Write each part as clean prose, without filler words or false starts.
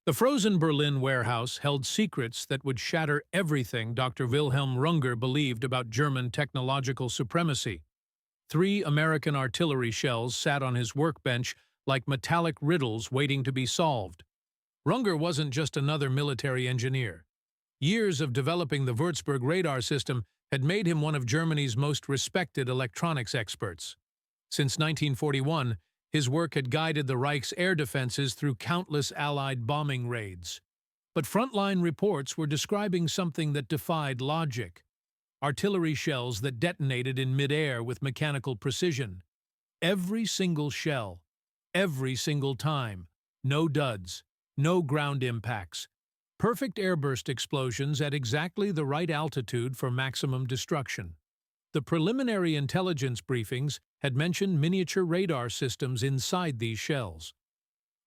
The frozen Berlin warehouse held secrets that would shatter everything Dr. Wilhelm Runger believed about German technological supremacy. 3 American artillery shells sat on his workbench like metallic riddles waiting to be solved. Runger wasn't just another military engineer. Years of developing the Würzburg radar system had made him one of Germany's most respected electronics experts. Since 1941, his work had guided the Reich's air defenses through countless Allied bombing raids. But frontline reports were describing something that defied logic: artillery shells that detonated in midair with mechanical precision. Every single shell, every single time, no duds, no ground impacts. Perfect airburst explosions at exactly the right altitude for maximum destruction. The preliminary intelligence briefings had mentioned miniature radar systems inside these shells.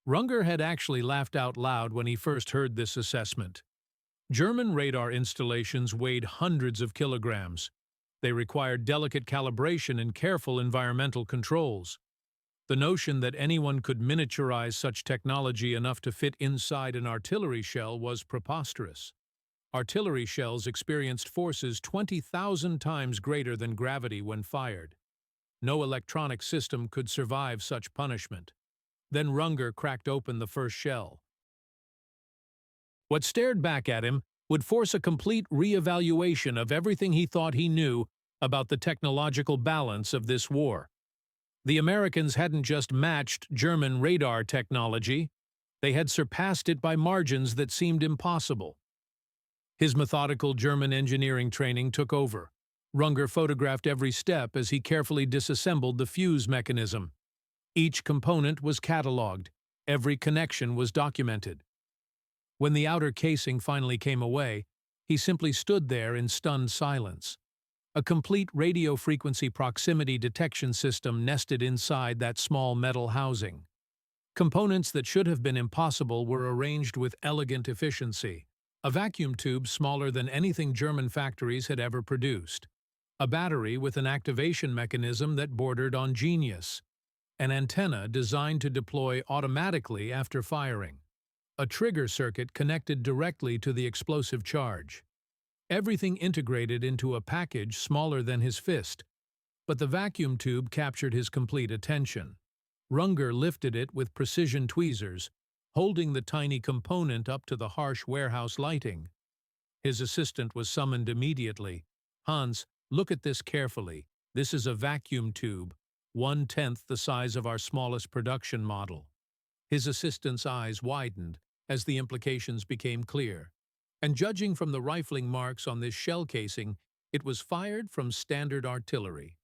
Runger had actually laughed out loud when he first heard this assessment. German radar installations weighed hundreds of kilograms. They required delicate calibration and careful environmental controls. The notion that anyone could miniaturize such technology enough to fit inside an artillery shell was preposterous. Artillery shells experienced forces 20,000 times greater than gravity when fired. No electronic system could survive such punishment. Then Runger cracked open the first shell. What stared back at him would force a complete re-evaluation of everything he thought he knew about the technological balance of this war. The Americans hadn't just matched German radar technology, they had surpassed it by margins that seemed impossible. His methodical German engineering training took over. Runger photographed every step as he carefully disassembled the fuse mechanism. Each component was catalogued, every connection was documented. When the outer casing finally came away, he simply stood there in stunned silence. A complete radio frequency proximity detection system nested inside that small metal housing. Components that should have been impossible were arranged with elegant efficiency. A vacuum tube smaller than anything German factories had ever produced. A battery with an activation mechanism that bordered on genius. An antenna designed to deploy automatically after firing. A trigger circuit connected directly to the explosive charge. Everything integrated into a package smaller than his fist, but the vacuum tube captured his complete attention. Runger lifted it with precision tweezers, holding the tiny component up to the harsh warehouse lighting. His assistant was summoned immediately. "Hans, look at this carefully. This is a vacuum tube, 1/10 the size of our smallest production model." His assistant's eyes widened as the implications became clear. And judging from the rifling marks on this shell casing, it was fired from standard artillery.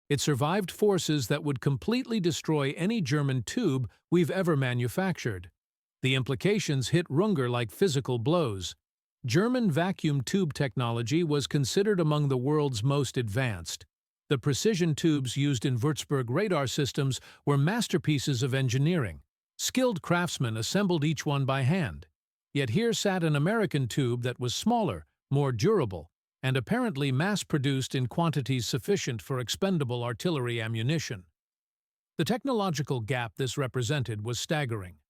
It survived forces that would completely destroy any German tube we've ever manufactured. The implications hit Runger like physical blows. German vacuum tube technology was considered among the world's most advanced. The precision tubes used in Würzburg radar systems were masterpieces of engineering. Skilled craftsmen assembled each one by hand. Yet here sat an American tube that was smaller, more durable, and apparently mass-produced in quantities sufficient for expendable artillery ammunition. The technological gap this represented was staggering.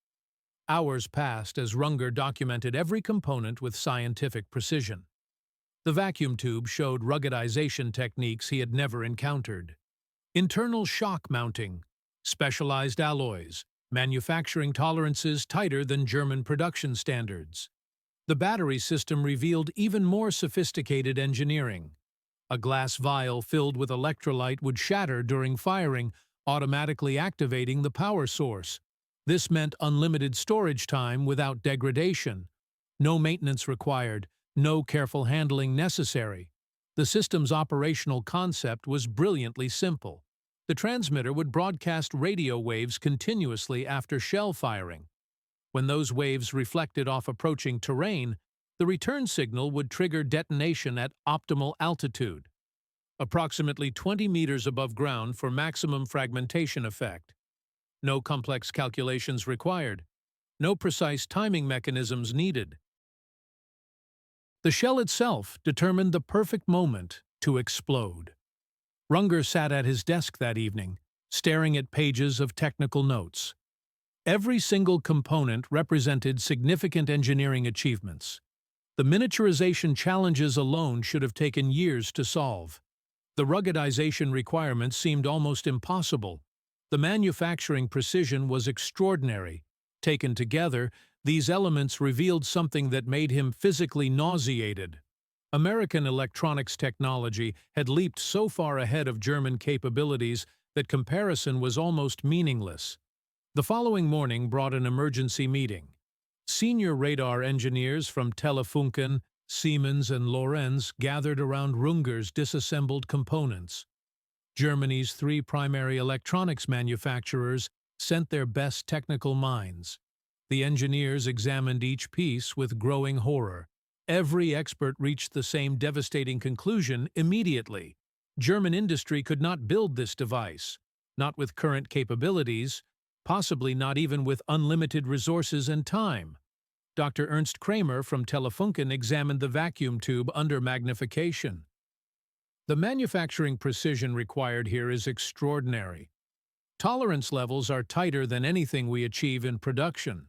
Hours passed as Runger documented every component with scientific precision. The vacuum tube showed ruggedization techniques he had never encountered. Internal shock mounting, specialized alloys, manufacturing tolerances tighter than German production standards. The battery system revealed even more sophisticated engineering. A glass vial filled with electrolyte would shatter during firing, automatically activating the power source. This meant unlimited storage time without degradation. No maintenance required, no careful handling necessary. The system's operational concept was brilliantly simple. The transmitter would broadcast radio waves continuously after shell firing. When those waves reflected off approaching terrain, the return signal would trigger detonation at optimal altitude, approximately 20 meters above ground for maximum fragmentation effect. No complex calculations required. No precise timing mechanisms needed. The shell itself determined the perfect moment to explode. Runger sat at his desk that evening, staring at pages of technical notes. Every single component represented significant engineering achievements. The miniaturization challenges alone should have taken years to solve. The ruggedization requirements seemed almost impossible. The manufacturing precision was extraordinary. Taken together, these elements revealed something that made him physically nauseated. American electronics technology had leaped so far ahead of German capabilities that comparison was almost meaningless. The following morning brought an emergency meeting. Senior radar engineers from Telefunken, Siemens, and Lorenz gathered around Runger's disassembled components. Germany's three primary electronics manufacturers sent their best technical minds. The engineers examined each piece with growing horror. Every expert reached the same devastating conclusion immediately. German industry could not build this device, not with current capabilities, possibly not even with unlimited resources and time. Dr. Ernst Kramer from Telefunken examined the vacuum tube under magnification. The manufacturing precision required here is extraordinary. Tolerance levels are tighter than anything we achieve in production.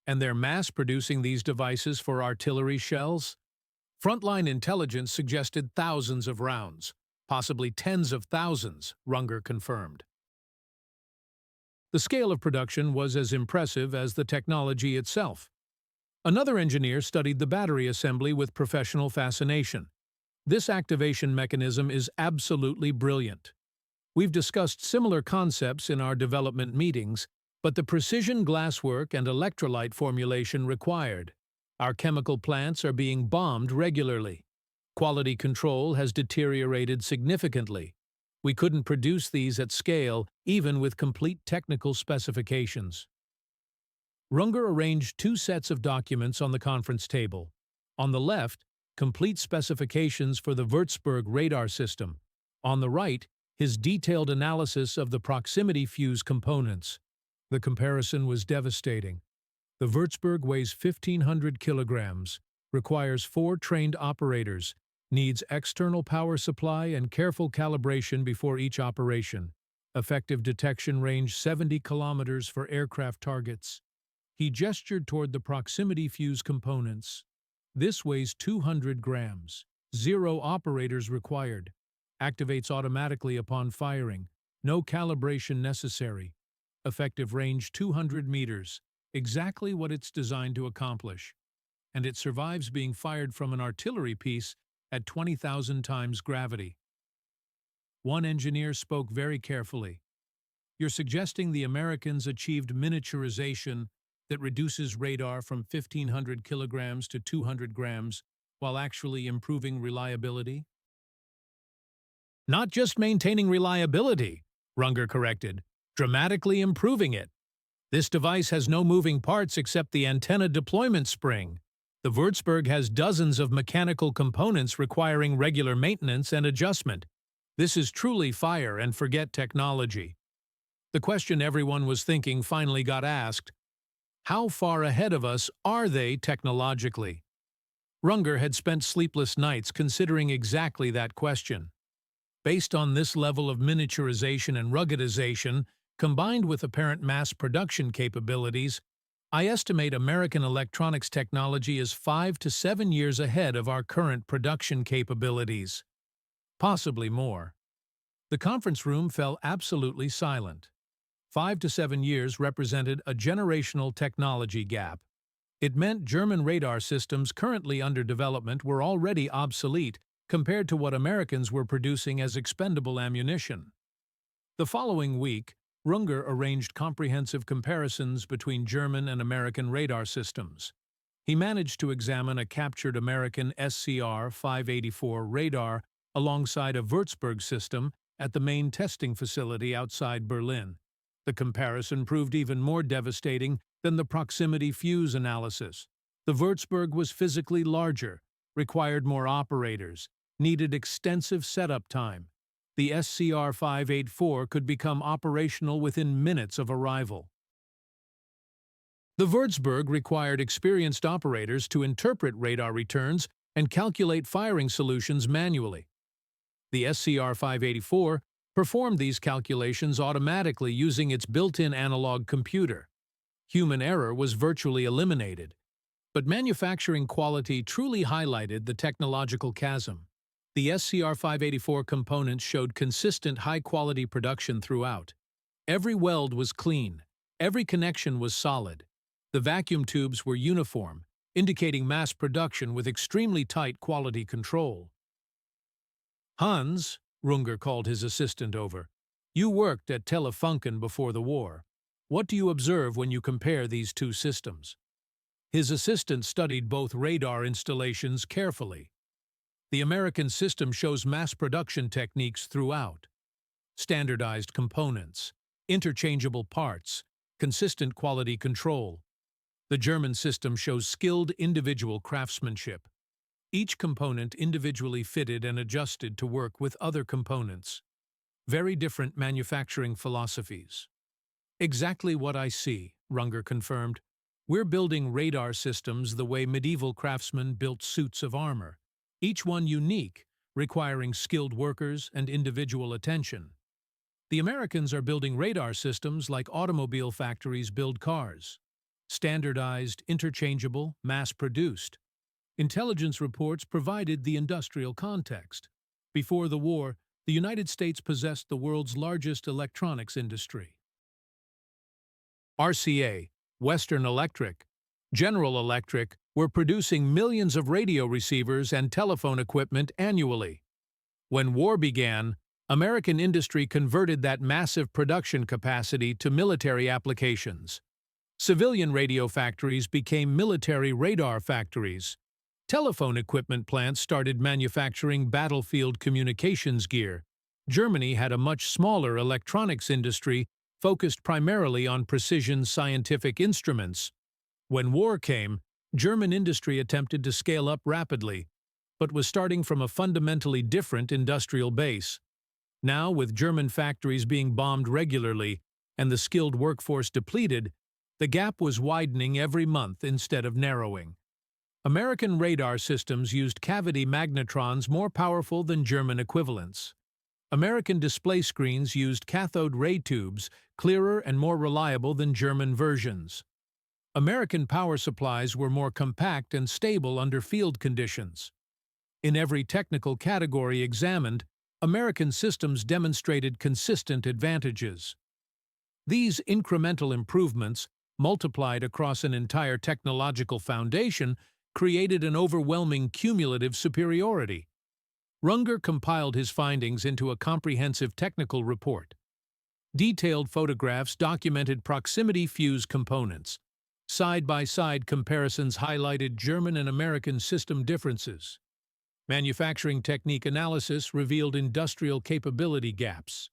And they're mass-producing these devices for artillery shells? Frontline intelligence suggested thousands of rounds, possibly tens of thousands, Runger confirmed. The scale of production was as impressive as the technology itself. Another engineer studied the battery assembly with professional fascination. This activation mechanism is absolutely brilliant. We've discussed similar concepts in our development meetings, but the precision glasswork and electrolyte formulation required. Our chemical plants are being bombed regularly. Quality control has deteriorated significantly. We couldn't produce these at scale, even with complete technical specifications. Runger arranged two sets of documents on the conference table. On the left, complete specifications for the Würzburg radar system. On the right, his detailed analysis of the proximity fuse components. The comparison was devastating. The Würzburg weighs 1,500 kilograms, requires 4 trained operators, needs external power supply and careful calibration before each operation. Effective detection range 70 kilometers for aircraft targets. He gestured toward the proximity fuse components. This weighs 200 grams. 0 operators required. Activates automatically upon firing. No calibration necessary. Effective range 200 meters. Exactly what it's designed to accomplish. And it survives being fired from an artillery piece at 20,000 times gravity. One engineer spoke very carefully. You're suggesting the Americans achieved miniaturization that reduces radar from 1,500 kilograms to 200 grams while actually improving reliability? Not just maintaining reliability, Runger corrected, dramatically improving it. This device has no moving parts except the antenna deployment spring. The Würzburg has dozens of mechanical components requiring regular maintenance and adjustment. This is truly fire and forget technology. The question everyone was thinking finally got asked: how far ahead of us are they technologically? Runger had spent sleepless nights considering exactly that question. Based on this level of miniaturization and ruggedization, combined with apparent mass production capabilities, I estimate American electronics technology is 5 to 7 years ahead of our current production capabilities. Possibly more. The conference room fell absolutely silent. 5 to 7 years represented a generational technology gap. It meant German radar systems currently under development were already obsolete compared to what Americans were producing as expendable ammunition. The following week, Runger arranged comprehensive comparisons between German and American radar systems. He managed to examine a captured American SCR-584 radar alongside a Würzburg system at the main testing facility outside Berlin. The comparison proved even more devastating than the proximity fuse analysis. The Würzburg was physically larger, required more operators, needed extensive setup time. The SCR-584 could become operational within minutes of arrival. The Würzburg required experienced operators to interpret radar returns and calculate firing solutions manually. The SCR-584 performed these calculations automatically using its built-in analog computer. Human error was virtually eliminated. But manufacturing quality truly highlighted the technological chasm. The SCR-584 components showed consistent high-quality production throughout. Every weld was clean. Every connection was solid. The vacuum tubes were uniform, indicating mass production with extremely tight quality control. "Hans," Runger called his assistant over, "you worked at Telefunken before the war. What do you observe when you compare these two systems?" His assistant studied both radar installations carefully. The American system shows mass production techniques throughout. Standardized components, interchangeable parts, consistent quality control. The German system shows skilled individual craftsmanship. Each component individually fitted and adjusted to work with other components. Very different manufacturing philosophies. "Exactly what I see," Runger confirmed. "We're building radar systems the way medieval craftsmen built suits of armor, each one unique, requiring skilled workers and individual attention. The Americans are building radar systems like automobile factories build cars. Standardized, interchangeable, mass-produced. Intelligence reports provided the industrial context. Before the war, the United States possessed the world's largest electronics industry. RCA, Western Electric, General Electric were producing millions of radio receivers and telephone equipment annually. When war began, American industry converted that massive production capacity to military applications. Civilian radio factories became military radar factories. Telephone equipment plants started manufacturing battlefield communications gear. Germany had a much smaller electronics industry focused primarily on precision scientific instruments. When war came, German industry attempted to scale up rapidly, but was starting from a fundamentally different industrial base. Now, with German factories being bombed regularly and the skilled workforce depleted, the gap was widening every month instead of narrowing. American radar systems used cavity magnetrons more powerful than German equivalents. American display screens used cathode ray tubes, clearer and more reliable than German versions. American power supplies were more compact and stable under field conditions. In every technical category examined, American systems demonstrated consistent advantages. These incremental improvements, multiplied across an entire technological foundation, created an overwhelming cumulative superiority. Runger compiled his findings into a comprehensive technical report. Detailed photographs documented proximity fuse components. Side-by-side comparisons highlighted German and American system differences. Manufacturing technique analysis revealed industrial capability gaps.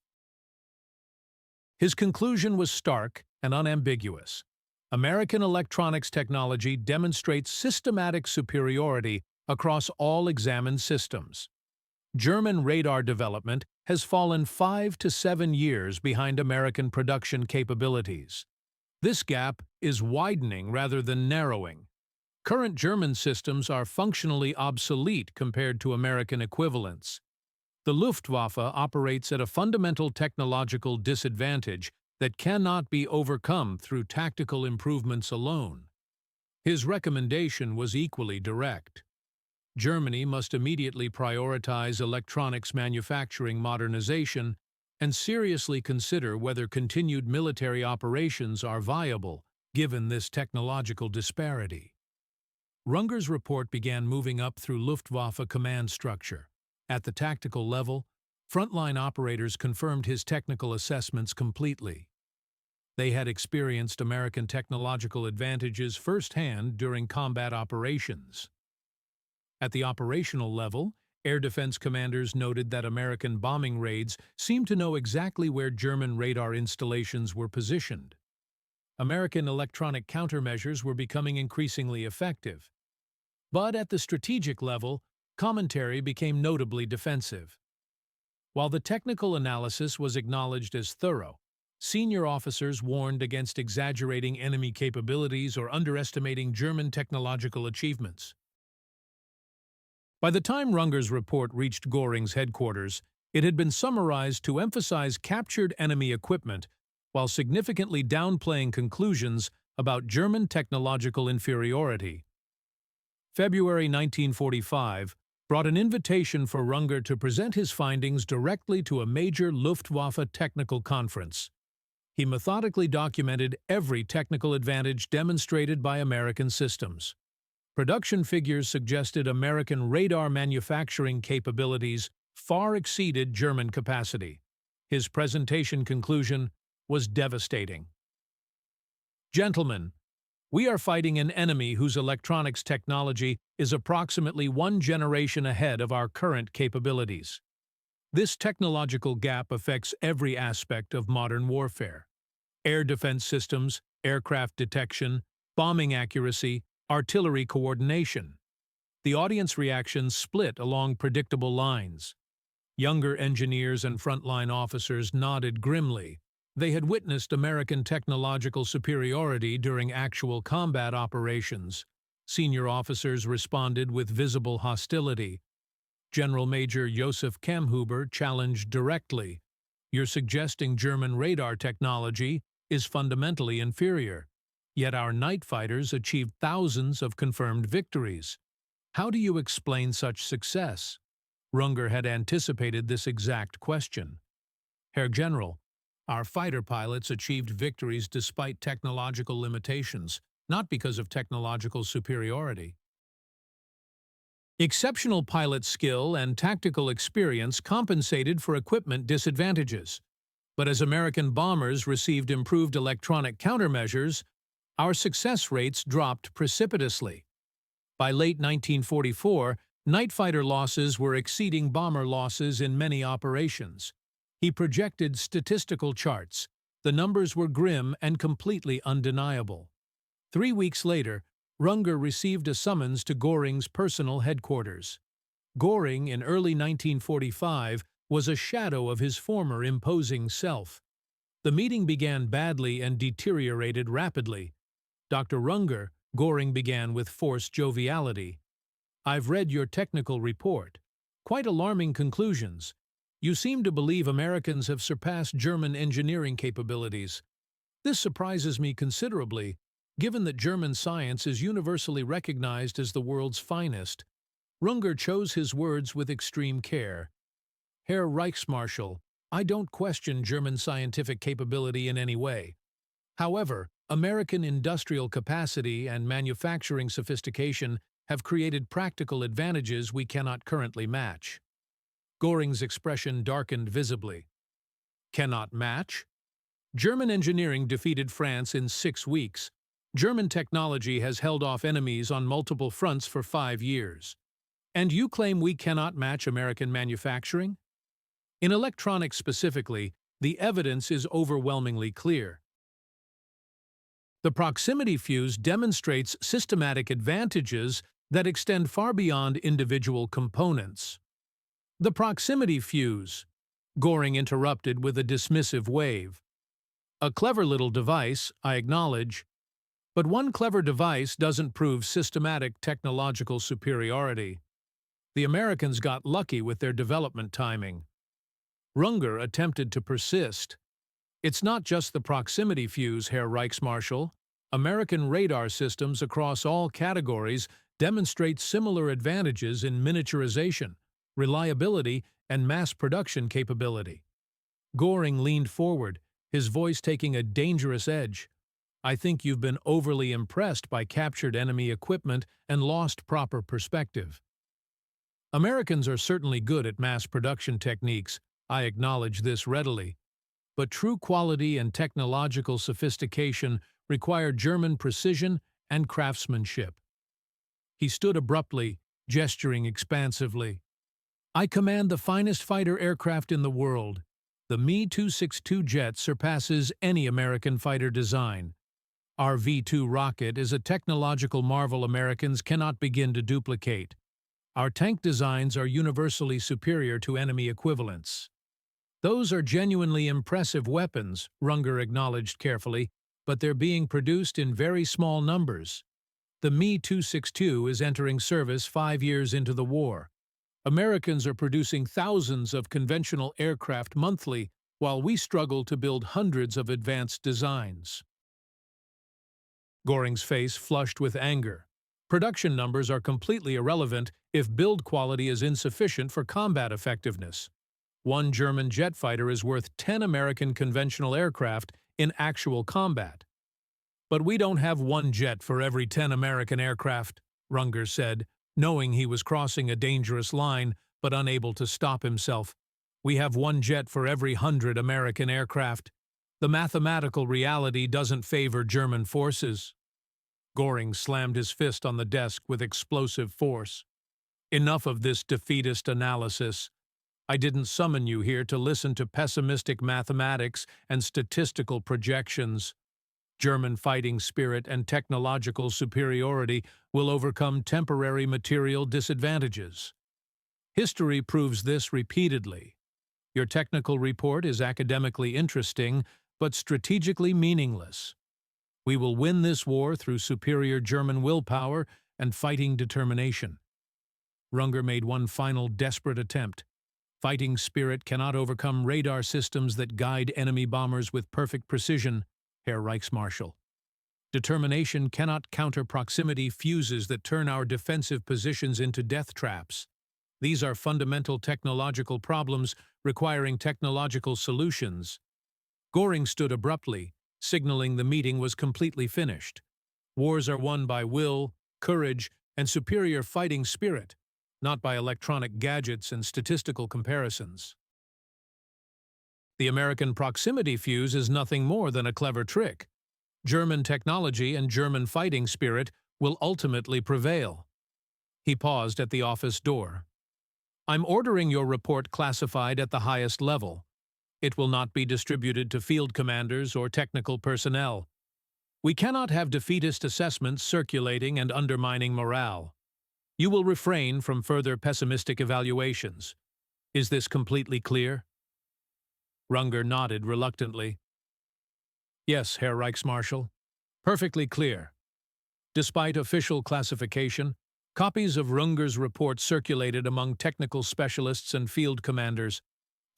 His conclusion was stark and unambiguous. American electronics technology demonstrates systematic superiority across all examined systems. German radar development has fallen 5 to 7 years behind American production capabilities. This gap is widening rather than narrowing. Current German systems are functionally obsolete compared to American equivalents. The Luftwaffe operates at a fundamental technological disadvantage that cannot be overcome through tactical improvements alone. His recommendation was equally direct. Germany must immediately prioritize electronics manufacturing modernization and seriously consider whether continued military operations are viable, given this technological disparity. Runger's report began moving up through Luftwaffe command structure. At the tactical level, frontline operators confirmed his technical assessments completely. They had experienced American technological advantages firsthand during combat operations. At the operational level, air defense commanders noted that American bombing raids seemed to know exactly where German radar installations were positioned. American electronic countermeasures were becoming increasingly effective. But at the strategic level, commentary became notably defensive. While the technical analysis was acknowledged as thorough, senior officers warned against exaggerating enemy capabilities or underestimating German technological achievements. By the time Runger's report reached Göring's headquarters, it had been summarized to emphasize captured enemy equipment while significantly downplaying conclusions about German technological inferiority. February 1945 brought an invitation for Runger to present his findings directly to a major Luftwaffe technical conference. He methodically documented every technical advantage demonstrated by American systems. Production figures suggested American radar manufacturing capabilities far exceeded German capacity. His presentation conclusion was devastating. Gentlemen, we are fighting an enemy whose electronics technology is approximately one generation ahead of our current capabilities. This technological gap affects every aspect of modern warfare: air defense systems, aircraft detection, bombing accuracy, artillery coordination. The audience reactions split along predictable lines. Younger engineers and frontline officers nodded grimly. They had witnessed American technological superiority during actual combat operations. Senior officers responded with visible hostility. General Major Josef Kammhuber challenged directly. "You're suggesting German radar technology is fundamentally inferior. Yet our night fighters achieved thousands of confirmed victories. How do you explain such success?" Runger had anticipated this exact question. "Herr General, our fighter pilots achieved victories despite technological limitations, not because of technological superiority. Exceptional pilot skill and tactical experience compensated for equipment disadvantages. But as American bombers received improved electronic countermeasures, our success rates dropped precipitously. By late 1944, night fighter losses were exceeding bomber losses in many operations. He projected statistical charts. The numbers were grim and completely undeniable. 3 weeks later, Runger received a summons to Göring's personal headquarters. Göring, in early 1945, was a shadow of his former imposing self. The meeting began badly and deteriorated rapidly. "Dr. Runger," Göring began with forced joviality, "I've read your technical report. Quite alarming conclusions. You seem to believe Americans have surpassed German engineering capabilities. This surprises me considerably, given that German science is universally recognized as the world's finest." Runger chose his words with extreme care. "Herr Reichsmarschall, I don't question German scientific capability in any way. However, American industrial capacity and manufacturing sophistication have created practical advantages we cannot currently match." Göring's expression darkened visibly. "Cannot match?" "German engineering defeated France in 6 weeks. German technology has held off enemies on multiple fronts for 5 years. And you claim we cannot match American manufacturing? In electronics specifically, the evidence is overwhelmingly clear. The proximity fuse demonstrates systematic advantages that extend far beyond individual components." "The proximity fuse," Göring interrupted with a dismissive wave. "A clever little device, I acknowledge. But one clever device doesn't prove systematic technological superiority. The Americans got lucky with their development timing." Runger attempted to persist. "It's not just the proximity fuse, Herr Reichsmarschall. American radar systems across all categories demonstrate similar advantages in miniaturization, reliability, and mass production capability." Göring leaned forward, his voice taking a dangerous edge. "I think you've been overly impressed by captured enemy equipment and lost proper perspective. Americans are certainly good at mass production techniques, I acknowledge this readily. But true quality and technological sophistication require German precision and craftsmanship." He stood abruptly, gesturing expansively. "I command the finest fighter aircraft in the world. The Me-262 jet surpasses any American fighter design. Our V-2 rocket is a technological marvel Americans cannot begin to duplicate. Our tank designs are universally superior to enemy equivalents." "Those are genuinely impressive weapons," Runger acknowledged carefully, "but they're being produced in very small numbers. The Me-262 is entering service 5 years into the war. Americans are producing thousands of conventional aircraft monthly, while we struggle to build hundreds of advanced designs." Göring's face flushed with anger. Production numbers are completely irrelevant if build quality is insufficient for combat effectiveness. One German jet fighter is worth 10 American conventional aircraft in actual combat. But we don't have one jet for every 10 American aircraft, Runger said, knowing he was crossing a dangerous line but unable to stop himself. We have one jet for every 100 American aircraft. The mathematical reality doesn't favor German forces. Göring slammed his fist on the desk with explosive force. Enough of this defeatist analysis. I didn't summon you here to listen to pessimistic mathematics and statistical projections. German fighting spirit and technological superiority will overcome temporary material disadvantages. History proves this repeatedly. Your technical report is academically interesting, but strategically meaningless. We will win this war through superior German willpower and fighting determination. Runger made one final desperate attempt. Fighting spirit cannot overcome radar systems that guide enemy bombers with perfect precision, Herr Reichsmarschall. Determination cannot counter proximity fuses that turn our defensive positions into death traps. These are fundamental technological problems requiring technological solutions. Göring stood abruptly, signaling the meeting was completely finished. Wars are won by will, courage, and superior fighting spirit, not by electronic gadgets and statistical comparisons. The American proximity fuse is nothing more than a clever trick. German technology and German fighting spirit will ultimately prevail. He paused at the office door. I'm ordering your report classified at the highest level. It will not be distributed to field commanders or technical personnel. We cannot have defeatist assessments circulating and undermining morale. You will refrain from further pessimistic evaluations. Is this completely clear? Runger nodded reluctantly. Yes, Herr Reichsmarschall. Perfectly clear. Despite official classification, copies of Runger's report circulated among technical specialists and field commanders.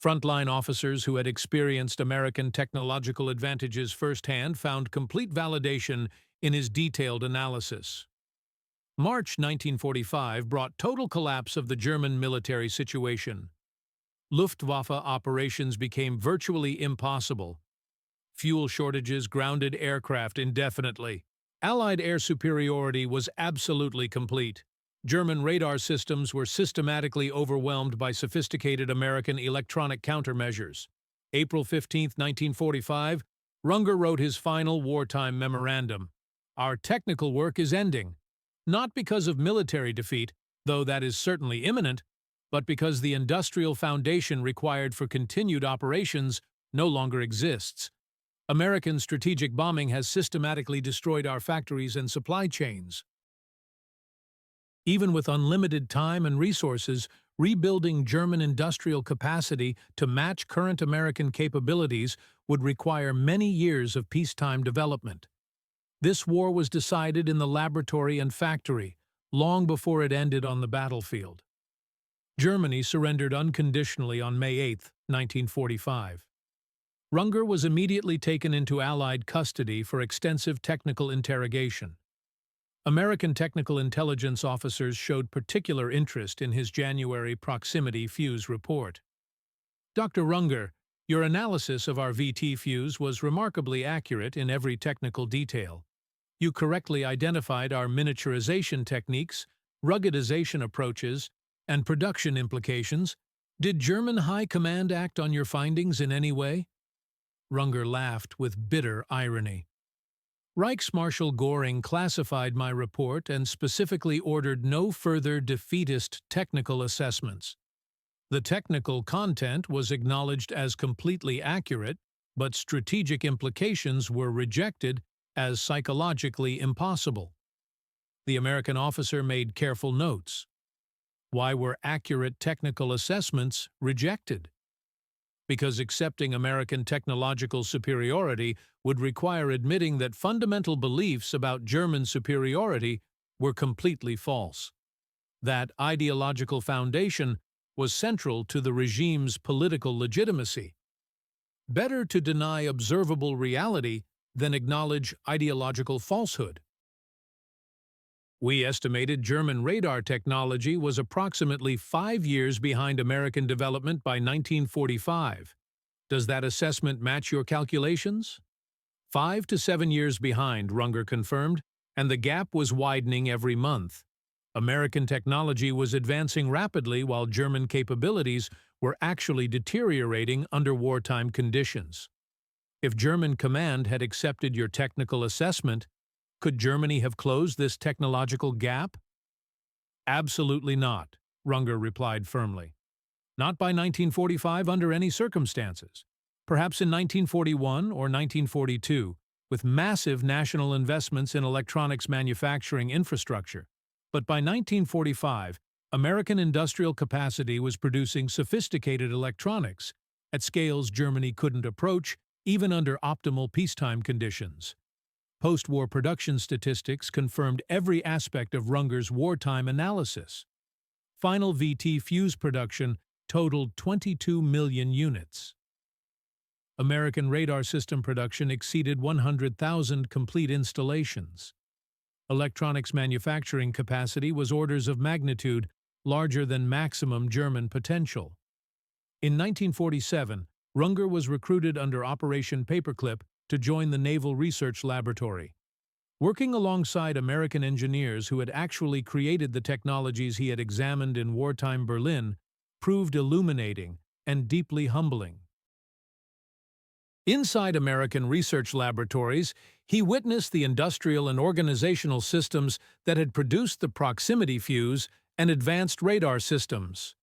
Frontline officers who had experienced American technological advantages firsthand found complete validation in his detailed analysis. March 1945 brought total collapse of the German military situation. Luftwaffe operations became virtually impossible. Fuel shortages grounded aircraft indefinitely. Allied air superiority was absolutely complete. German radar systems were systematically overwhelmed by sophisticated American electronic countermeasures. April 15, 1945, Runger wrote his final wartime memorandum. Our technical work is ending, not because of military defeat, though that is certainly imminent, but because the industrial foundation required for continued operations no longer exists. American strategic bombing has systematically destroyed our factories and supply chains. Even with unlimited time and resources, rebuilding German industrial capacity to match current American capabilities would require many years of peacetime development. This war was decided in the laboratory and factory, long before it ended on the battlefield. Germany surrendered unconditionally on May 8, 1945. Runger was immediately taken into Allied custody for extensive technical interrogation. American technical intelligence officers showed particular interest in his January proximity fuse report. Dr. Runger, your analysis of our VT fuse was remarkably accurate in every technical detail. You correctly identified our miniaturization techniques, ruggedization approaches, and production implications. Did German High Command act on your findings in any way? Runger laughed with bitter irony. Reichsmarschall Göring classified my report and specifically ordered no further defeatist technical assessments. The technical content was acknowledged as completely accurate, but strategic implications were rejected as psychologically impossible. The American officer made careful notes. Why were accurate technical assessments rejected? Because accepting American technological superiority would require admitting that fundamental beliefs about German superiority were completely false. That ideological foundation was central to the regime's political legitimacy. Better to deny observable reality then acknowledge ideological falsehood. We estimated German radar technology was approximately 5 years behind American development by 1945. Does that assessment match your calculations? 5 to 7 years behind, Runger confirmed, and the gap was widening every month. American technology was advancing rapidly while German capabilities were actually deteriorating under wartime conditions. If German command had accepted your technical assessment, could Germany have closed this technological gap? Absolutely not, Runger replied firmly. Not by 1945 under any circumstances. Perhaps in 1941 or 1942, with massive national investments in electronics manufacturing infrastructure. But by 1945, American industrial capacity was producing sophisticated electronics at scales Germany couldn't approach even under optimal peacetime conditions. Post-war production statistics confirmed every aspect of Runger's wartime analysis. Final VT fuse production totaled 22 million units. American radar system production exceeded 100,000 complete installations. Electronics manufacturing capacity was orders of magnitude larger than maximum German potential. In 1947, Runger was recruited under Operation Paperclip to join the Naval Research Laboratory. Working alongside American engineers who had actually created the technologies he had examined in wartime Berlin proved illuminating and deeply humbling. Inside American research laboratories, he witnessed the industrial and organizational systems that had produced the proximity fuse and advanced radar systems.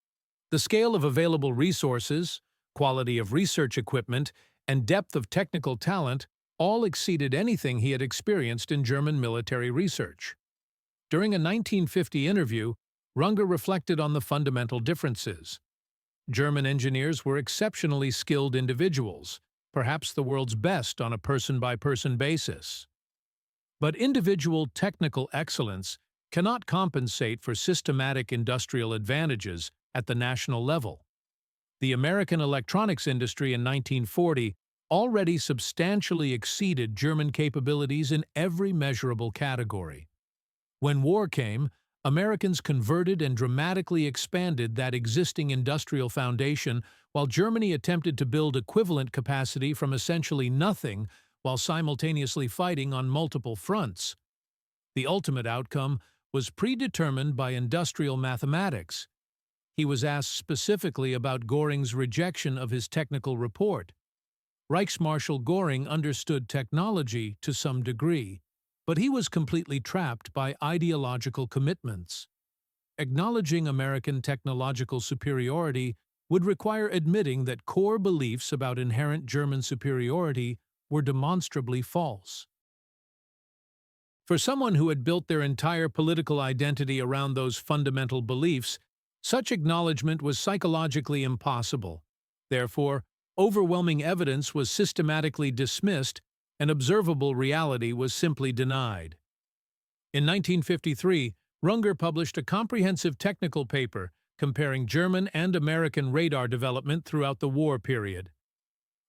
The scale of available resources, quality of research equipment, and depth of technical talent all exceeded anything he had experienced in German military research. During a 1950 interview, Runger reflected on the fundamental differences. German engineers were exceptionally skilled individuals, perhaps the world's best on a person-by-person basis. But individual technical excellence cannot compensate for systematic industrial advantages at the national level. The American electronics industry in 1940 already substantially exceeded German capabilities in every measurable category. When war came, Americans converted and dramatically expanded that existing industrial foundation while Germany attempted to build equivalent capacity from essentially nothing while simultaneously fighting on multiple fronts. The ultimate outcome was predetermined by industrial mathematics. He was asked specifically about Göring's rejection of his technical report. Reichsmarschall Göring understood technology to some degree, but he was completely trapped by ideological commitments. Acknowledging American technological superiority would require admitting that core beliefs about inherent German superiority were demonstrably false. For someone who had built their entire political identity around those fundamental beliefs, such acknowledgement was psychologically impossible. Therefore, overwhelming evidence was systematically dismissed and observable reality was simply denied. In 1953, Runger published a comprehensive technical paper comparing German and American radar development throughout the war period.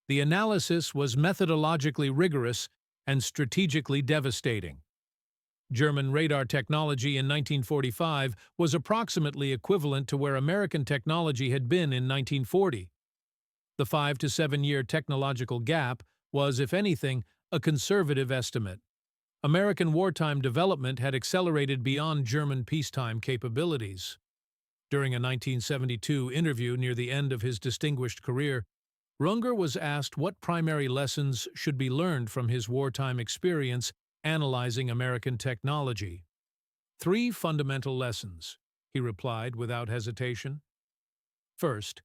The analysis was methodologically rigorous and strategically devastating. German radar technology in 1945 was approximately equivalent to where American technology had been in 1940. The 5 to 7 year technological gap was, if anything, a conservative estimate. American wartime development had accelerated beyond German peacetime capabilities. During a 1972 interview near the end of his distinguished career, Runger was asked what primary lessons should be learned from his wartime experience analyzing American technology. 3 fundamental lessons, he replied without hesitation. First,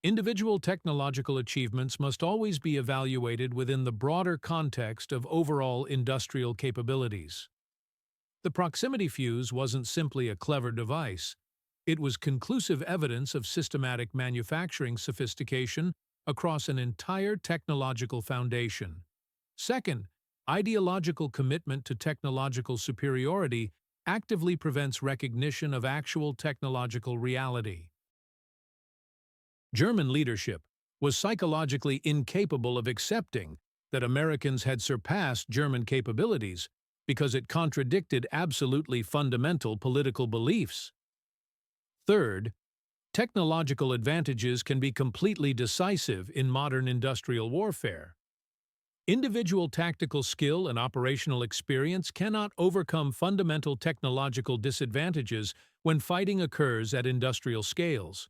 individual technological achievements must always be evaluated within the broader context of overall industrial capabilities. The proximity fuse wasn't simply a clever device. It was conclusive evidence of systematic manufacturing sophistication across an entire technological foundation. Second, ideological commitment to technological superiority actively prevents recognition of actual technological reality. German leadership was psychologically incapable of accepting that Americans had surpassed German capabilities because it contradicted absolutely fundamental political beliefs. Third, technological advantages can be completely decisive in modern industrial warfare. Individual tactical skill and operational experience cannot overcome fundamental technological disadvantages when fighting occurs at industrial scales.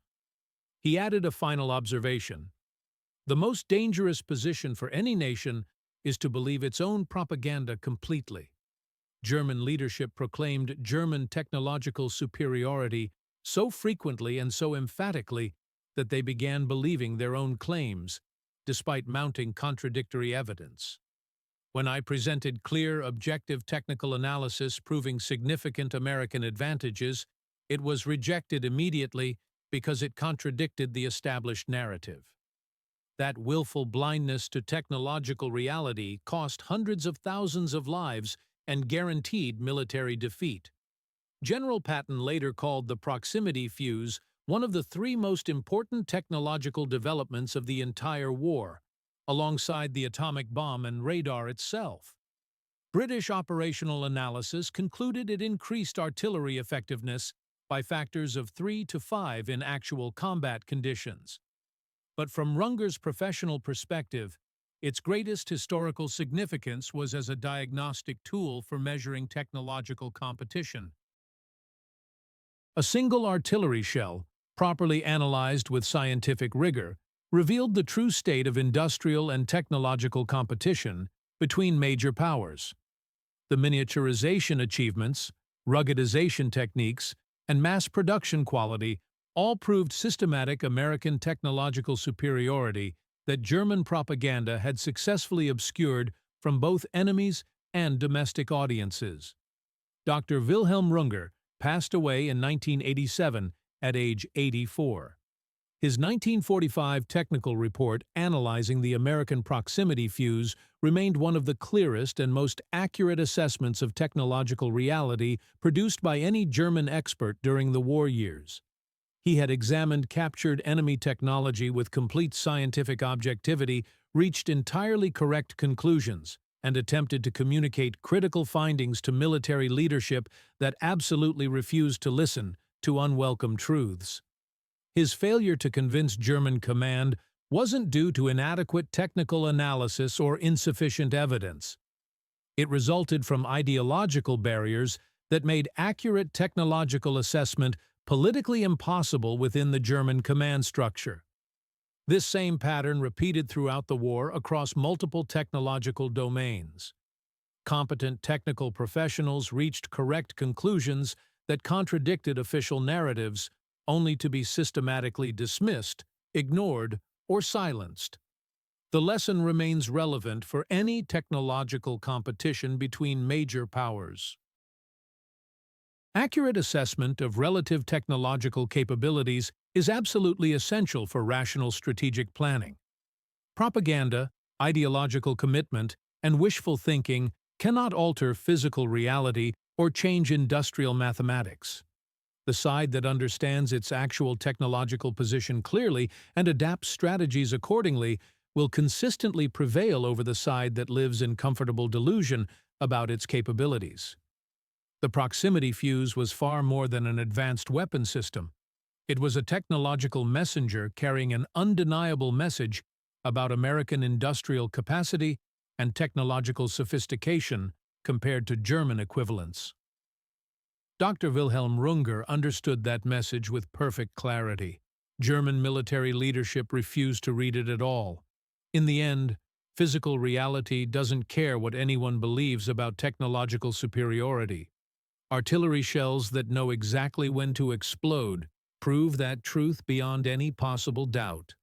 He added a final observation. The most dangerous position for any nation is to believe its own propaganda completely. German leadership proclaimed German technological superiority so frequently and so emphatically that they began believing their own claims, despite mounting contradictory evidence. When I presented clear, objective technical analysis proving significant American advantages, it was rejected immediately because it contradicted the established narrative. That willful blindness to technological reality cost hundreds of thousands of lives and guaranteed military defeat. General Patton later called the proximity fuse one of the three most important technological developments of the entire war, alongside the atomic bomb and radar itself. British operational analysis concluded it increased artillery effectiveness by factors of 3 to 5 in actual combat conditions. But from Runger's professional perspective, its greatest historical significance was as a diagnostic tool for measuring technological competition. A single artillery shell, properly analyzed with scientific rigor, revealed the true state of industrial and technological competition between major powers. The miniaturization achievements, ruggedization techniques, and mass production quality all proved systematic American technological superiority that German propaganda had successfully obscured from both enemies and domestic audiences. Dr. Wilhelm Runger passed away in 1987 at age 84. His 1945 technical report analyzing the American proximity fuse remained one of the clearest and most accurate assessments of technological reality produced by any German expert during the war years. He had examined captured enemy technology with complete scientific objectivity, reached entirely correct conclusions, and attempted to communicate critical findings to military leadership that absolutely refused to listen to unwelcome truths. His failure to convince German command wasn't due to inadequate technical analysis or insufficient evidence. It resulted from ideological barriers that made accurate technological assessment politically impossible within the German command structure. This same pattern repeated throughout the war across multiple technological domains. Competent technical professionals reached correct conclusions that contradicted official narratives, only to be systematically dismissed, ignored, or silenced. The lesson remains relevant for any technological competition between major powers. Accurate assessment of relative technological capabilities is absolutely essential for rational strategic planning. Propaganda, ideological commitment, and wishful thinking cannot alter physical reality or change industrial mathematics. The side that understands its actual technological position clearly and adapts strategies accordingly will consistently prevail over the side that lives in comfortable delusion about its capabilities. The proximity fuse was far more than an advanced weapon system. It was a technological messenger carrying an undeniable message about American industrial capacity and technological sophistication compared to German equivalents. Dr. Wilhelm Runger understood that message with perfect clarity. German military leadership refused to read it at all. In the end, physical reality doesn't care what anyone believes about technological superiority. Artillery shells that know exactly when to explode prove that truth beyond any possible doubt.